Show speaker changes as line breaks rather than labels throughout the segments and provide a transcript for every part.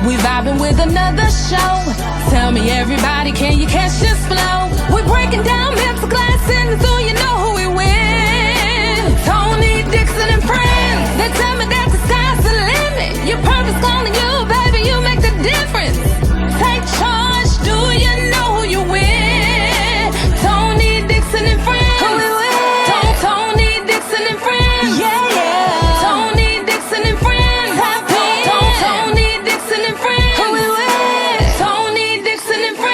We vibing with another show. Tell me everybody, can you catch this flow? We're breaking down mental class sentence so you know who we win. Tony, Dixon, and friends. They tell me that the sky's the limit. Your purpose calling you, baby, you make the difference. Take charge, do you know who you win? Tony, Dixon, and friends. Who we win? Tony, Dixon, and friends. Yeah, yeah. Tony, Dixon, and friends. Tony, Dixon, and friends. Who we win? Tony, Dixon, and friends.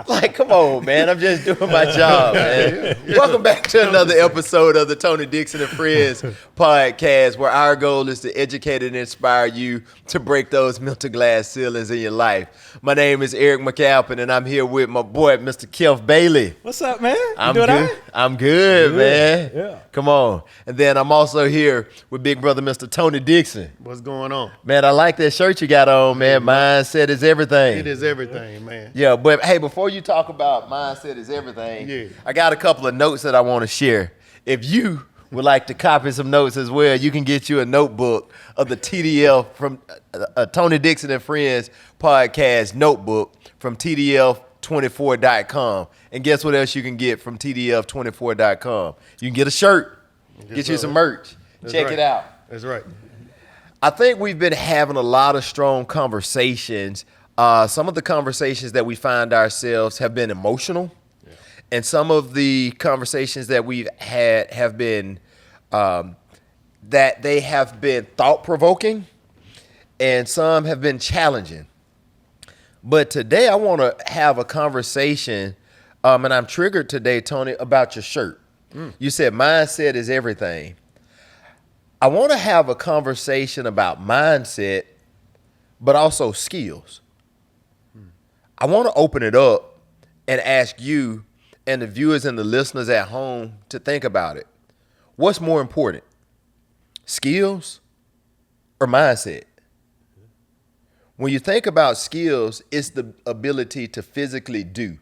Like, come on, man. I'm just doing my job, man. Welcome back to another episode of the Tony Dixon and Friends podcast, where our goal is to educate and inspire you to break those mental glass ceilings in your life. My name is Eric McAlpin, and I'm here with my boy, Mr. Kecalf Bailey.
What's up, man?
I'm good. Right? I'm good, man.
Yeah.
Come on. And then I'm also here with big brother, Mr. Tony Dixon.
What's going on?
Man, I like that shirt you got on, man. Mindset is everything.
It is everything, man.
Yeah, but hey, before you talk about mindset is everything, I got a couple of notes that I want to share. If you would like to copy some notes as well, you can get you a notebook of the TDL from Tony Dixon and Friends podcast notebook from TDL24.com. And guess what else you can get from TDL24.com? You can get a shirt, get you some merch. Check it out.
That's right.
I think we've been having a lot of strong conversations. Some of the conversations that we find ourselves have been emotional, and some of the conversations that we've had have been that they have been thought-provoking, and some have been challenging. But today I want to have a conversation, and I'm triggered today, Tony, about your shirt. You said mindset is everything. I want to have a conversation about mindset, but also skills. I want to open it up and ask you and the viewers and the listeners at home to think about it. What's more important, skills or mindset? When you think about skills, it's the ability to physically do.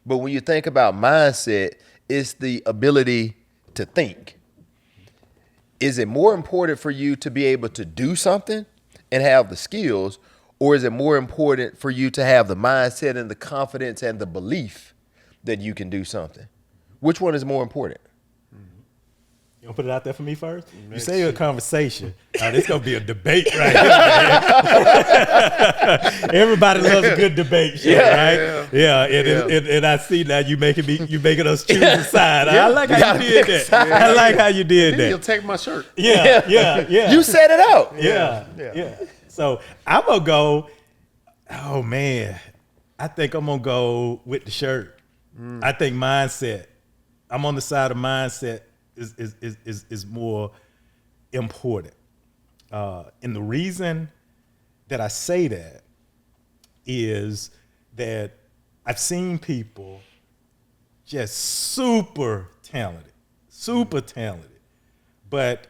But when you think about mindset, it's the ability to think. Is it more important for you to be able to do something and have the skills, or is it more important for you to have the mindset and the confidence and the belief that you can do something? Which one is more important?
You want to put it out there for me first? You say a conversation. Now, this going to be a debate right here, man. Everybody loves a good debate show, right? Yeah. And I see now you making us choose a side. I like how you did that. I like how you did that.
You'll take my shirt.
Yeah.
You set it out.
Yeah. So I'm going to go, oh, man. I think I'm going to go with the shirt. I think mindset. I'm on the side of mindset is more important. And the reason that I say that is that I've seen people just super talented, but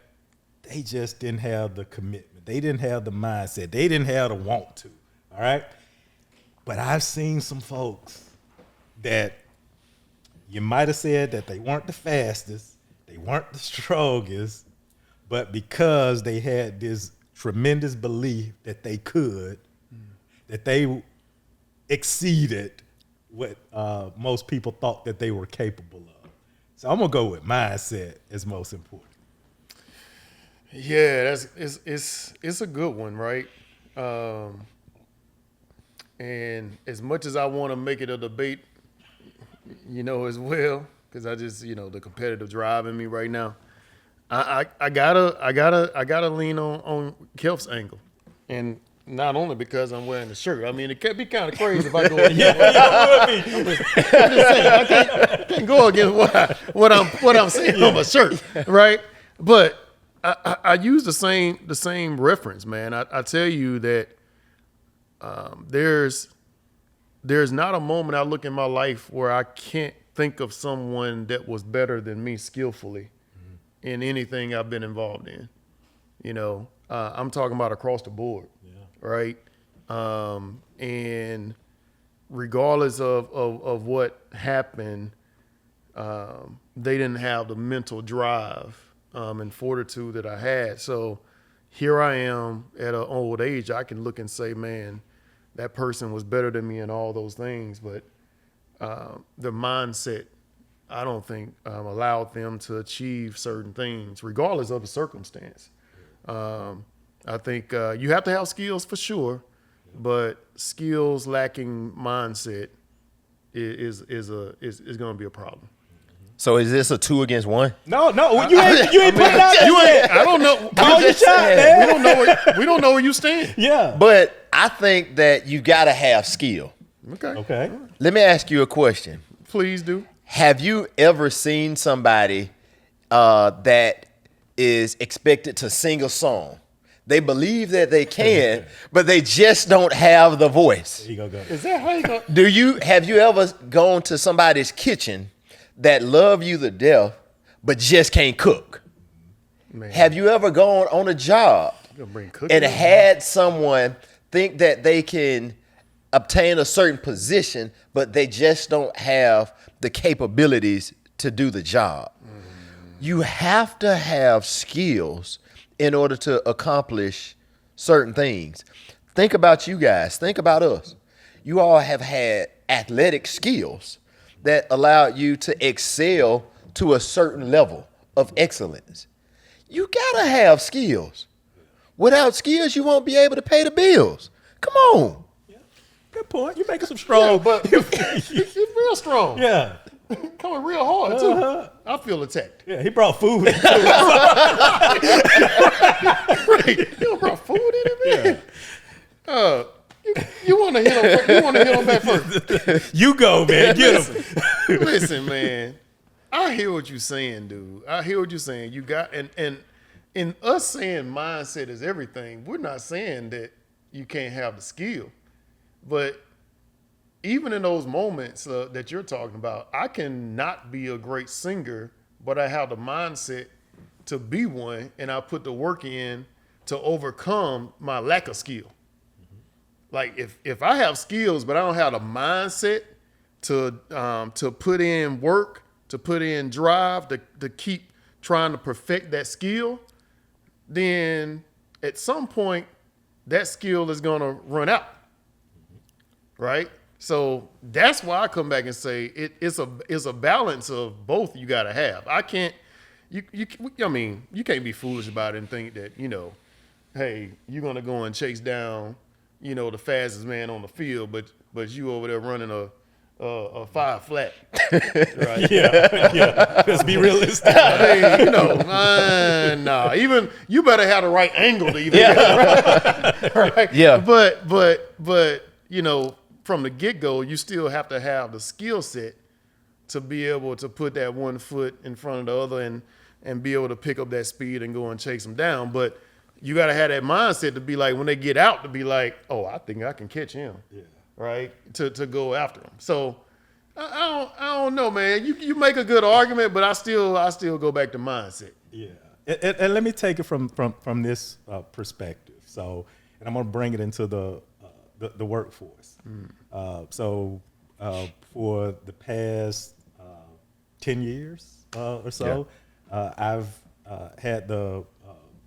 they just didn't have the commitment. They didn't have the mindset. They didn't have the want to, all right? But I've seen some folks that you might have said that they weren't the fastest, they weren't the strongest, but because they had this tremendous belief that they could, that they exceeded what most people thought that they were capable of. So I'm gonna go with mindset as most important.
Yeah, it's a good one, right? And as much as I want to make it a debate, as well, because I just, the competitive drive in me right now, I gotta lean on Kecalf's angle, and not only because I'm wearing the shirt. I mean, it could be kind of crazy if I go. I'm just saying, I can't go against what I'm saying on my shirt, right? But I use the same reference, man. I tell you that there's not a moment I look in my life where I can't think of someone that was better than me skillfully in anything I've been involved in. I'm talking about across the board, right? And regardless of what happened, they didn't have the mental drive and fortitude that I had. So here I am at an old age. I can look and say, man, that person was better than me in all those things. But the mindset, I don't think allowed them to achieve certain things, regardless of the circumstance. I think you have to have skills for sure, but skills lacking mindset is going to be a problem.
So is this a 2 against 1?
No, you ain't putting out there.
You ain't. I don't know.
Call your shot, man.
We don't know where you stand.
Yeah.
But I think that you got to have skill.
Okay.
Let me ask you a question.
Please do.
Have you ever seen somebody that is expected to sing a song? They believe that they can, but they just don't have the voice.
There you go.
Is that how you go?
Have you ever gone to somebody's kitchen that love you to death, but just can't cook?
Man.
Have you ever gone on a job
You're gonna bring cooking
and
in?
had someone think that they can obtain a certain position, but they just don't have the capabilities to do the job? You have to have skills in order to accomplish certain things. Think about you guys. Think about us. You all have had athletic skills that allowed you to excel to a certain level of excellence. You gotta have skills. Without skills, you won't be able to pay the bills. Come on.
Good point. You're making some strong.
But it's real strong.
Yeah.
Coming real hard too. I feel attacked.
Yeah, he brought food.
Right. You brought food in it, man. You want to hit on back first?
You go, man. Get him.
Listen, man. I hear what you're saying, dude. I hear what you're saying. You got and in us saying mindset is everything. We're not saying that you can't have the skill, but even in those moments that you're talking about, I can not be a great singer, but I have the mindset to be one, and I put the work in to overcome my lack of skill. Like if I have skills, but I don't have the mindset to put in work, to put in drive, to keep trying to perfect that skill, then at some point that skill is going to run out, right? So that's why I come back and say it's a balance of both you got to have. I can't, you can't be foolish about it and think that, hey, you're going to go and chase down, the fastest man on the field, but you over there running a 5 flat, right?
Yeah. Let's be realistic.
Hey, nah. Even you better have the right angle to even get it, right?
Yeah.
But from the get-go, you still have to have the skill set to be able to put that one foot in front of the other and be able to pick up that speed and go and chase them down. But you got to have that mindset to be like, when they get out, to be like, oh, I think I can catch him, right? To go after him. So I don't know, man. You make a good argument, but I still go back to mindset.
Yeah. And let me take it from this perspective. So, and I'm going to bring it into the workforce. So for the past 10 years or so, I've had the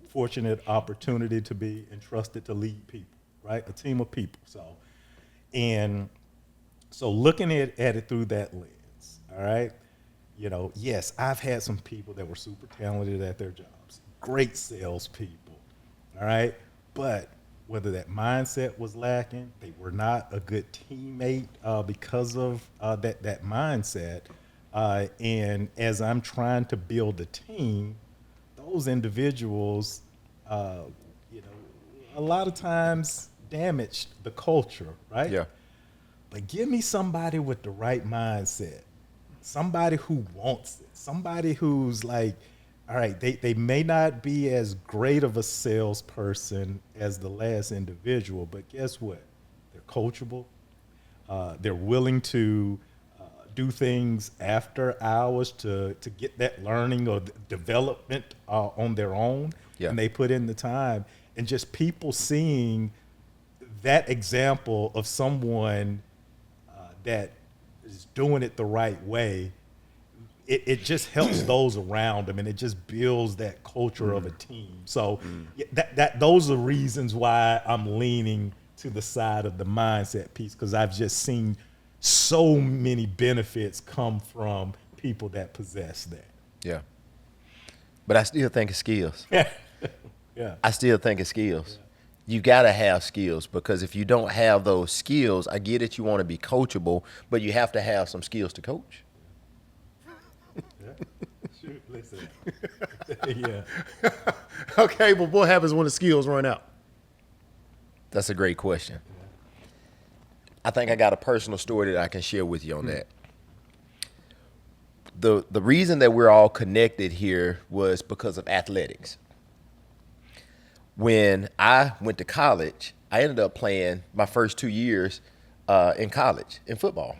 fortunate opportunity to be entrusted to lead people, right? A team of people. So looking at it through that lens, all right? Yes, I've had some people that were super talented at their jobs, great salespeople, all right? But whether that mindset was lacking, they were not a good teammate because of that mindset. And as I'm trying to build a team, those individuals, a lot of times damaged the culture, right?
Yeah.
But give me somebody with the right mindset, somebody who wants it, somebody who's like, all right, they may not be as great of a salesperson as the last individual, but guess what? They're coachable. They're willing to do things after hours to get that learning or development on their own.
Yeah.
And they put in the time. And just people seeing that example of someone that is doing it the right way, it just helps those around them, and it just builds that culture of a team. So those are reasons why I'm leaning to the side of the mindset piece, because I've just seen so many benefits come from people that possess that.
Yeah. But I still think it's skills.
Yeah.
I still think it's skills. You got to have skills, because if you don't have those skills, I get it, you want to be coachable, but you have to have some skills to coach.
Shoot, listen. Yeah.
Okay, but what happens when the skills run out?
That's a great question. I think I got a personal story that I can share with you on that. The reason that we're all connected here was because of athletics. When I went to college, I ended up playing my first 2 years in college in football.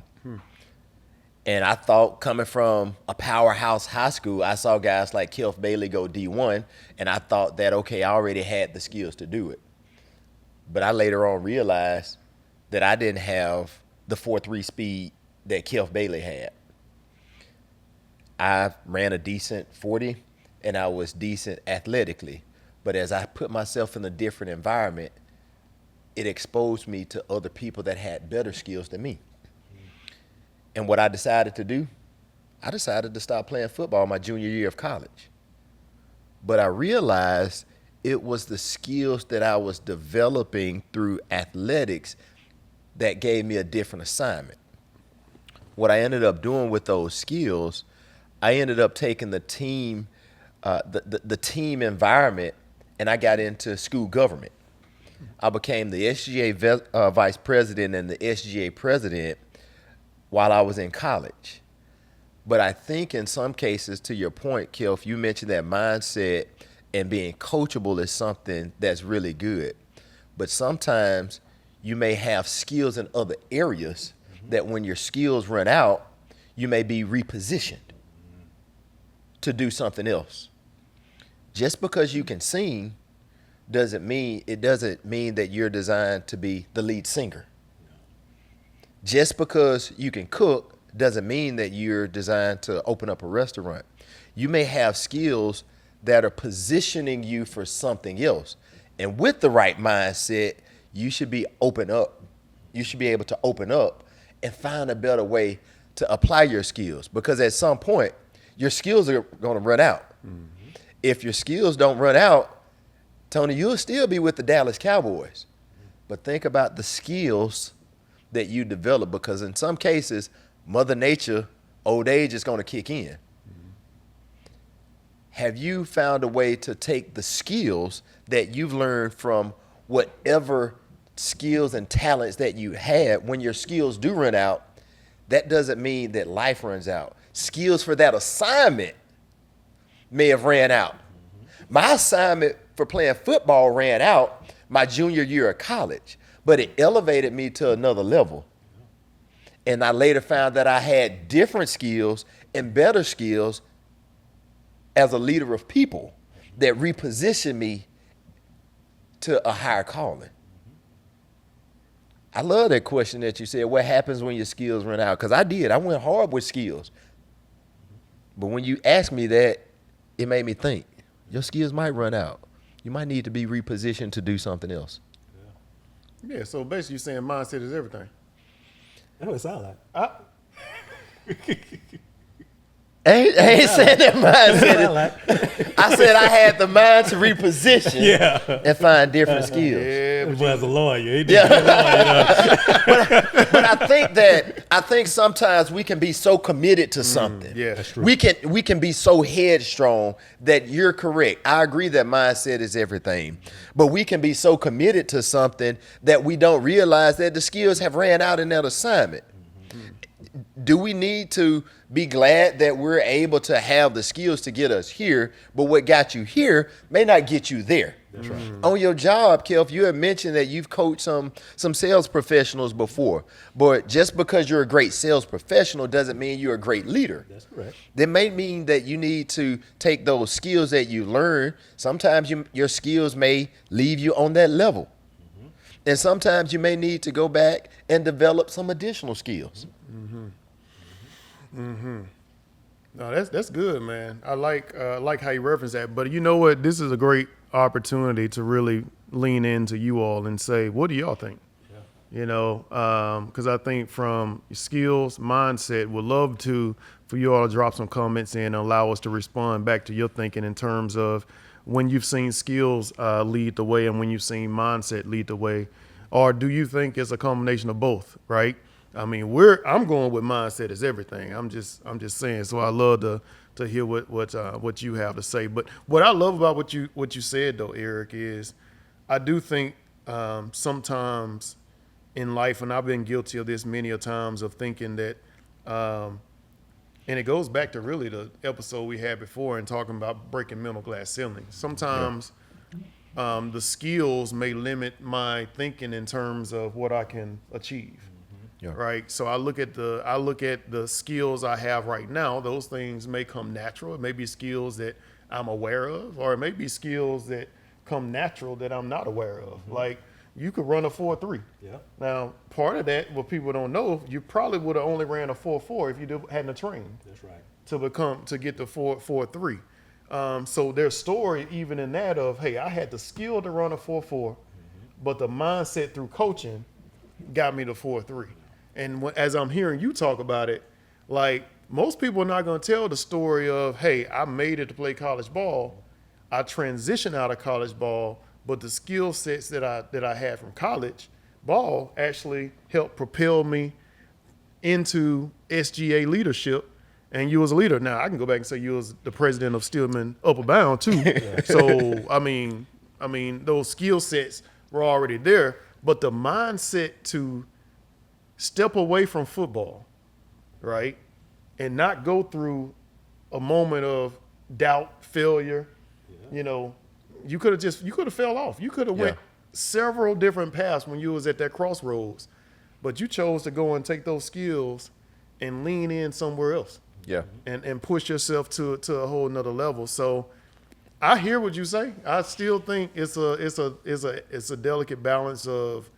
And I thought, coming from a powerhouse high school, I saw guys like Kecalf Bailey go D1, and I thought that, okay, I already had the skills to do it. But I later on realized that I didn't have the 4.3 speed that Kecalf Bailey had. I ran a decent 40, and I was decent athletically. But as I put myself in a different environment, it exposed me to other people that had better skills than me. And what I decided to do, I decided to stop playing football my junior year of college. But I realized it was the skills that I was developing through athletics that gave me a different assignment. What I ended up doing with those skills, I ended up taking the team, the team environment, and I got into school government. I became the SGA vice president and the SGA president while I was in college. But I think in some cases, to your point, Kecalf, you mentioned that mindset and being coachable is something that's really good. But sometimes you may have skills in other areas that when your skills run out, you may be repositioned to do something else. Just because you can sing doesn't mean that you're designed to be the lead singer. Just because you can cook doesn't mean that you're designed to open up a restaurant. You may have skills that are positioning you for something else. And with the right mindset, you should be open up. You should be able to open up and find a better way to apply your skills, because at some point, your skills are going to run out. If your skills don't run out, Tony, you'll still be with the Dallas Cowboys. But think about the skills that you develop, because in some cases, Mother Nature, old age is going to kick in. Have you found a way to take the skills that you've learned from whatever skills and talents that you had? When your skills do run out, that doesn't mean that life runs out. Skills for that assignment may have ran out. My assignment for playing football ran out my junior year of college, but it elevated me to another level. And I later found that I had different skills and better skills as a leader of people that repositioned me to a higher calling. I love that question that you said, what happens when your skills run out? Because I did. I went hard with skills. But when you asked me that, it made me think, your skills might run out. You might need to be repositioned to do something else.
Yeah, so basically you're saying mindset is everything.
That's what it sounds like.
I ain't saying that mindset. I said I had the mind to reposition and find different skills.
Yeah, but
As a lawyer, he did
Yeah.
a lawyer,
But I think sometimes we can be so committed to something.
yeah, that's
true.
We can be so headstrong that you're correct. I agree that mindset is everything. But we can be so committed to something that we don't realize that the skills have ran out in that assignment. Do we need to be glad that we're able to have the skills to get us here, but what got you here may not get you there?
That's right.
On your job, Kecalf, you had mentioned that you've coached some sales professionals before, but just because you're a great sales professional doesn't mean you're a great leader.
That's correct.
That may mean that you need to take those skills that you learn. Sometimes your skills may leave you on that level. And sometimes you may need to go back and develop some additional skills.
No, that's good, man. I like how you reference that. But you know what? This is a great opportunity to really lean into you all and say, what do y'all think? You know, because I think from skills, mindset, would love for you all to drop some comments in and allow us to respond back to your thinking in terms of when you've seen skills lead the way and when you've seen mindset lead the way, or do you think it's a combination of both? Right? I mean, I'm going with mindset is everything. I'm just saying. So I love to hear what you have to say. But what I love about what you said though, Eric, is I do think sometimes in life, and I've been guilty of this many a times, of thinking that, and it goes back to really the episode we had before and talking about breaking mental glass ceilings. Sometimes the skills may limit my thinking in terms of what I can achieve.
Yeah.
Right. So I look at the skills I have right now. Those things may come natural. It may be skills that I'm aware of, or it may be skills that come natural that I'm not aware of. Like, you could run a 4.3. Yeah. Now, part of that, what people don't know, you probably would have only ran a 4.4 if you hadn't trained.
That's right.
To get the 4.3. So there's story even in that of, hey, I had the skill to run a 4.4, but the mindset through coaching got me to 4.3. And as I'm hearing you talk about it, like, most people are not going to tell the story of, hey, I made it to play college ball. I transitioned out of college ball, but the skill sets that I had from college ball actually helped propel me into SGA leadership. And you was a leader. Now, I can go back and say you was the president of Stillman Upper Bound too. So, I mean, those skill sets were already there, but the mindset to step away from football, right, and not go through a moment of doubt, failure. You know, you could have fell off. You could have went several different paths when you was at that crossroads, but you chose to go and take those skills and lean in somewhere else.
Yeah.
And push yourself to a whole nother level. So I hear what you say. I still think it's a delicate balance of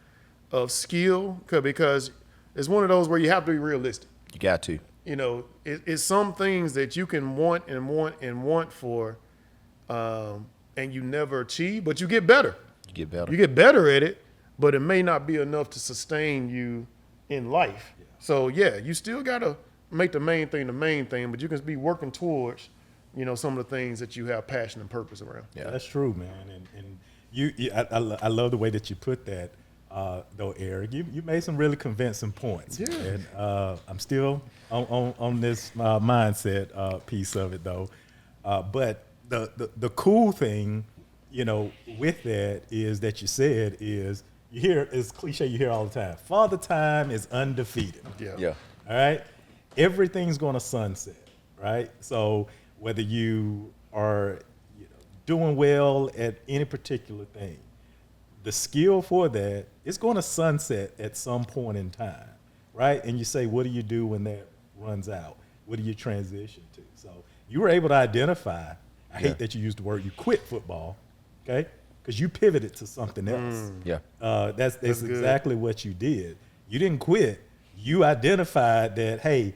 skill, because it's one of those where you have to be realistic.
You got to.
You know, it's some things that you can want and want and want for, and you never achieve, but you get better.
You get better.
You get better at it, but it may not be enough to sustain you in life. Yeah. So, you still got to make the main thing, but you can be working towards, some of the things that you have passion and purpose around.
Yeah, that's true, man. And I love the way that you put that, though, Eric. You made some really convincing points. Yeah. And I'm still on this mindset piece of it, though. But the cool thing, with that is that you said is, you hear, it's cliche, you hear all the time, Father Time is undefeated.
Yeah.
All right? Everything's going to sunset, right? So whether you are doing well at any particular thing, the skill for that is going to sunset at some point in time, right? And you say, what do you do when that runs out? What do you transition to? So you were able to identify, I hate that you used the word, you quit football, okay? Because you pivoted to something else. That's exactly what you did. You didn't quit. You identified that, hey,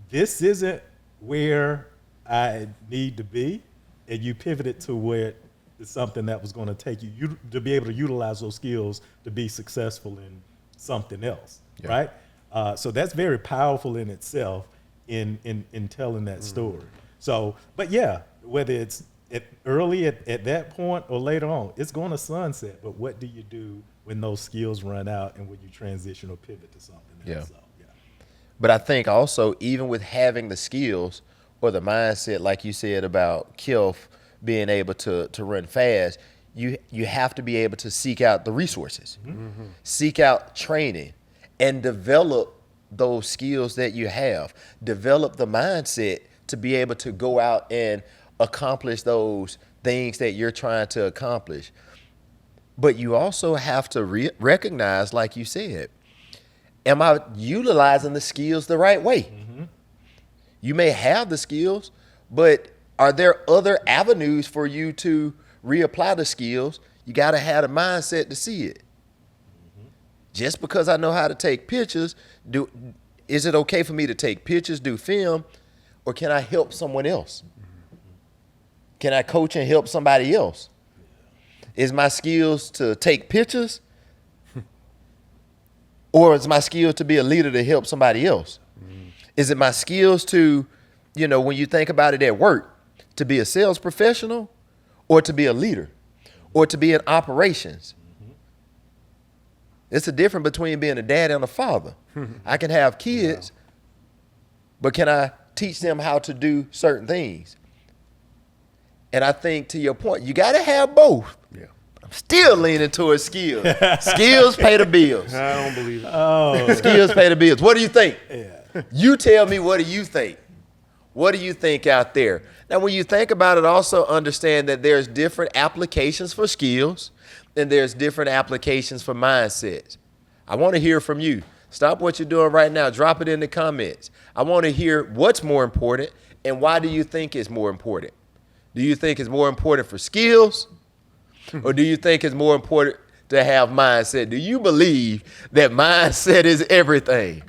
this isn't where I need to be, and you pivoted to where it's something that was going to take you to be able to utilize those skills to be successful in something else, right? So that's very powerful in itself in telling that story. So, but whether it's early at that point or later on, it's going to sunset. But what do you do when those skills run out and when you transition or pivot to something else? So,
But I think also, even with having the skills or the mindset, like you said about Kecalf being able to run fast, you have to be able to seek out the resources, seek out training, and develop those skills that you have. Develop the mindset to be able to go out and accomplish those things that you're trying to accomplish. But you also have to recognize, like you said, am I utilizing the skills the right way? You may have the skills, but are there other avenues for you to reapply the skills? You got to have the mindset to see it. Just because I know how to take pictures, is it okay for me to take pictures, do film, or can I help someone else? Can I coach and help somebody else? Is my skills to take pictures? Or is my skill to be a leader to help somebody else? Is it my skills to, when you think about it at work, to be a sales professional or to be a leader or to be in operations? It's a difference between being a dad and a father. I can have kids, but can I teach them how to do certain things? And I think, to your point, you got to have both.
Yeah.
I'm still leaning towards skills. Skills pay the bills.
I don't believe it.
Oh,
Skills pay the bills. What do you think?
yeah.
You tell me, what do you think? What do you think out there? Now, when you think about it, also understand that there's different applications for skills and there's different applications for mindsets. I want to hear from you. Stop what you're doing right now. Drop it in the comments. I want to hear what's more important and why do you think it's more important? Do you think it's more important for skills or do you think it's more important to have mindset? Do you believe that mindset is everything?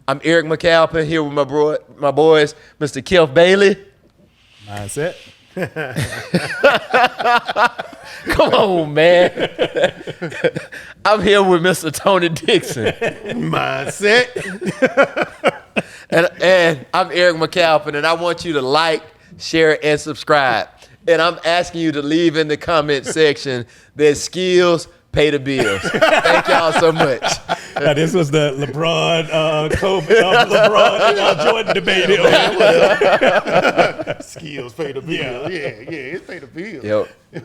I'm Eric McAlpin here with my boys, Mr. Kecalf Bailey.
Mindset.
Come on, man. I'm here with Mr. Tony Dixon.
Mindset.
And I'm Eric McAlpin, and I want you to like, share, and subscribe. And I'm asking you to leave in the comment section that skills pay the bills. Thank y'all so much.
Now, this was the LeBron, Kobe, LeBron, Jordan debate.
Skills pay the bill. Yeah, it pay the bill.
Yep.